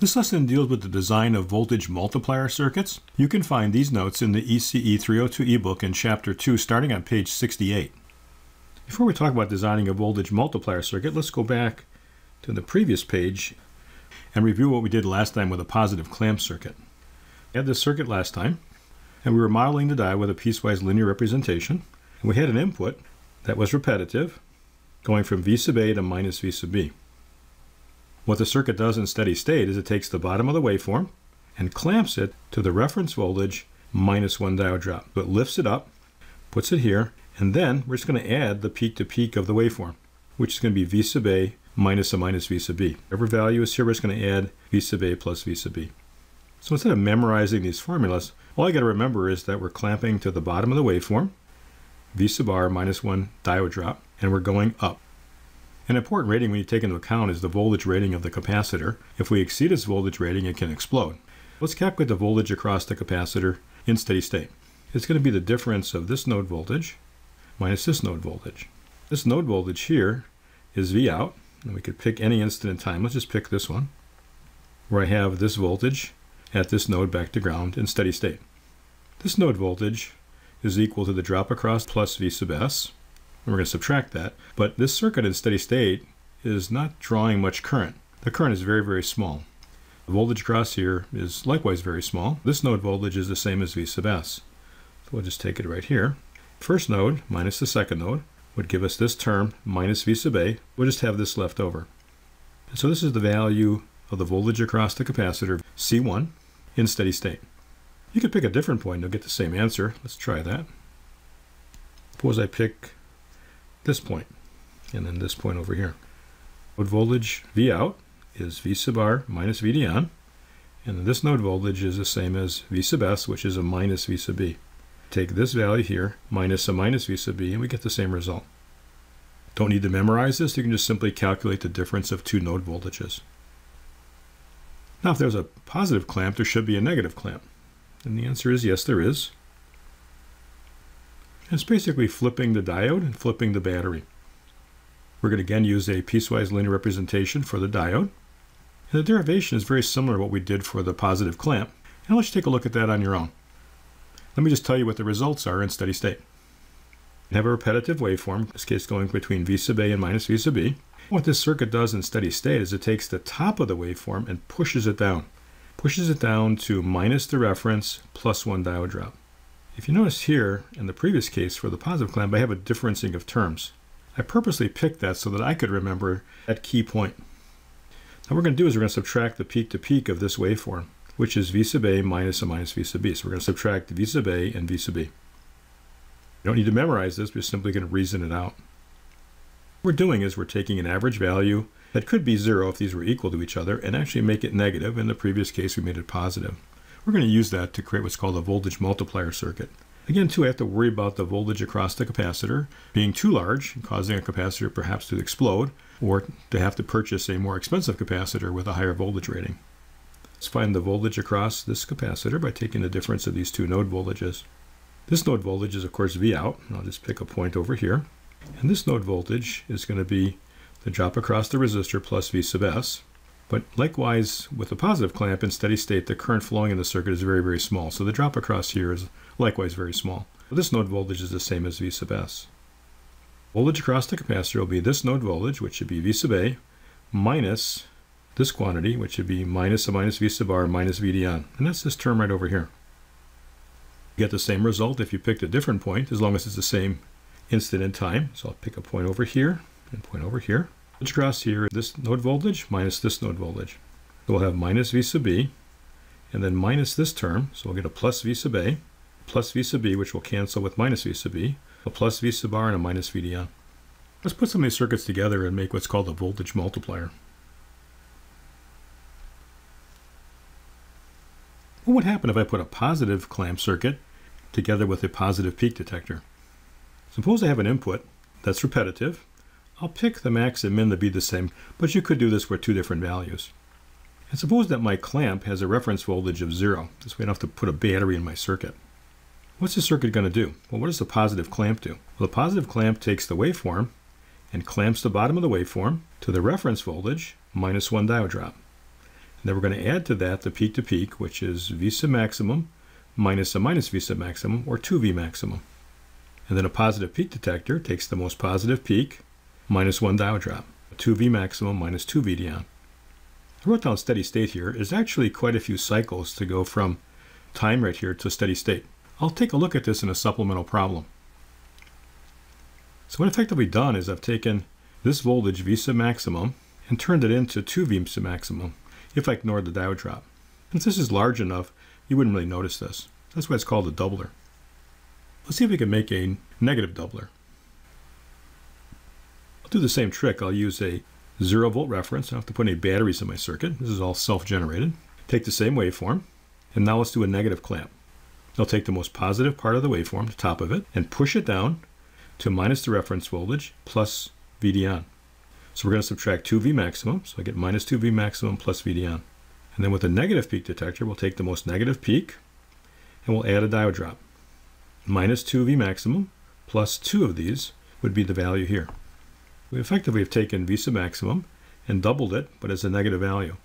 This lesson deals with the design of voltage multiplier circuits. You can find these notes in the ECE302 ebook in Chapter 2 starting on page 68. Before we talk about designing a voltage multiplier circuit, let's go back to the previous page and review what we did last time with a positive clamp circuit. We had this circuit last time, and we were modeling the die with a piecewise linear representation. And we had an input that was repetitive, going from V sub A to minus V sub B. What the circuit does in steady state is it takes the bottom of the waveform and clamps it to the reference voltage minus 1 diode drop. So it lifts it up, puts it here, and then we're just going to add the peak to peak of the waveform, which is going to be V sub A minus a minus V sub B. Whatever value is here, we're just going to add V sub A plus V sub B. So instead of memorizing these formulas, all I got to remember is that we're clamping to the bottom of the waveform, V sub R minus 1 diode drop, and we're going up. An important rating when you take into account is the voltage rating of the capacitor. If we exceed its voltage rating, it can explode. Let's calculate the voltage across the capacitor in steady state. It's going to be the difference of this node voltage minus this node voltage. This node voltage here is V out, and we could pick any instant in time. Let's just pick this one, where I have this voltage at this node back to ground in steady state. This node voltage is equal to the drop across plus V sub S. And we're going to subtract that, but this circuit in steady state is not drawing much current. The current is very, very small. The voltage across here is likewise very small. This node voltage is the same as V sub S. So we'll just take it right here. First node minus the second node would give us this term minus V sub A. We'll just have this left over. And so this is the value of the voltage across the capacitor, C1, in steady state. You could pick a different point and you'll get the same answer. Let's try that. Suppose I pick this point, and then this point over here. Node voltage V out is V sub R minus VD on, and then this node voltage is the same as V sub S, which is a minus V sub B. Take this value here, minus a minus V sub B, and we get the same result. Don't need to memorize this, you can just simply calculate the difference of two node voltages. Now if there's a positive clamp, there should be a negative clamp. And the answer is yes, there is. It's basically flipping the diode and flipping the battery. We're going to again use a piecewise linear representation for the diode. And the derivation is very similar to what we did for the positive clamp. Now let's take a look at that on your own. Let me just tell you what the results are in steady state. We have a repetitive waveform, in this case going between V sub A and minus V sub B. What this circuit does in steady state is it takes the top of the waveform and pushes it down. Pushes it down to minus the reference plus 1 diode drop. If you notice here, in the previous case for the positive clamp, I have a differencing of terms. I purposely picked that so that I could remember that key point. Now what we're going to do is we're going to subtract the peak to peak of this waveform, which is V sub A minus a minus V sub B. So we're going to subtract V sub A and V sub B. You don't need to memorize this, we're simply going to reason it out. What we're doing is we're taking an average value that could be 0 if these were equal to each other and actually make it negative. In the previous case, we made it positive. We're going to use that to create what's called a voltage multiplier circuit. Again, too, I have to worry about the voltage across the capacitor being too large, causing a capacitor perhaps to explode, or to have to purchase a more expensive capacitor with a higher voltage rating. Let's find the voltage across this capacitor by taking the difference of these two node voltages. This node voltage is, of course, V out. I'll just pick a point over here. And this node voltage is going to be the drop across the resistor plus V sub S. But likewise, with a positive clamp in steady state, the current flowing in the circuit is very, very small. So the drop across here is likewise very small. This node voltage is the same as V sub S. Voltage across the capacitor will be this node voltage, which should be V sub A, minus this quantity, which should be minus a minus V sub R minus VD on. And that's this term right over here. You get the same result if you picked a different point, as long as it's the same instant in time. So I'll pick a point over here and point over here. Across here, this node voltage minus this node voltage. So we'll have minus V sub B, and then minus this term, so we'll get a plus V sub A, plus V sub B, which will cancel with minus V sub B, a plus V sub R, and a minus VD on. Let's put some of these circuits together and make what's called a voltage multiplier. What would happen if I put a positive clamp circuit together with a positive peak detector? Suppose I have an input that's repetitive. I'll pick the max and min to be the same, but you could do this with two different values. And suppose that my clamp has a reference voltage of 0. This way I don't have to put a battery in my circuit. What's the circuit going to do? Well, what does the positive clamp do? Well, the positive clamp takes the waveform and clamps the bottom of the waveform to the reference voltage minus 1 diode drop. then we're going to add to that the peak to peak, which is V sub maximum minus a minus V sub maximum, or 2V maximum. And then a positive peak detector takes the most positive peak minus 1 diode drop, 2V maximum minus 2 VDN. I wrote down steady state here. Is actually quite a few cycles to go from time right here to steady state. I'll take a look at this in a supplemental problem. So what I've effectively done is I've taken this voltage V sub maximum and turned it into 2V sub maximum if I ignored the diode drop. Since this is large enough, you wouldn't really notice this. That's why it's called a doubler. Let's see if we can make a negative doubler. I'll do the same trick. I'll use a 0 volt reference. I don't have to put any batteries in my circuit. This is all self-generated. Take the same waveform, and now let's do a negative clamp. I'll take the most positive part of the waveform, the top of it, and push it down to minus the reference voltage plus VD on. So we're going to subtract 2V maximum, so I get minus 2V maximum plus VD on. And then with a negative peak detector, we'll take the most negative peak, and we'll add a diode drop. Minus 2V maximum plus 2 of these would be the value here. We effectively have taken V sub maximum and doubled it, but as a negative value.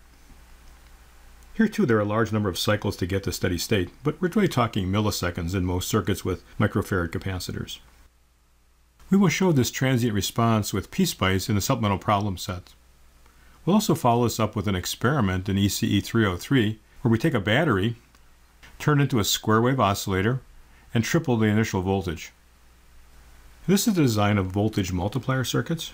Here too, there are a large number of cycles to get to steady state, but we're really talking milliseconds in most circuits with microfarad capacitors. We will show this transient response with PSpice in the supplemental problem set. We'll also follow this up with an experiment in ECE303, where we take a battery, turn it into a square wave oscillator, and triple the initial voltage. This is the design of voltage multiplier circuits.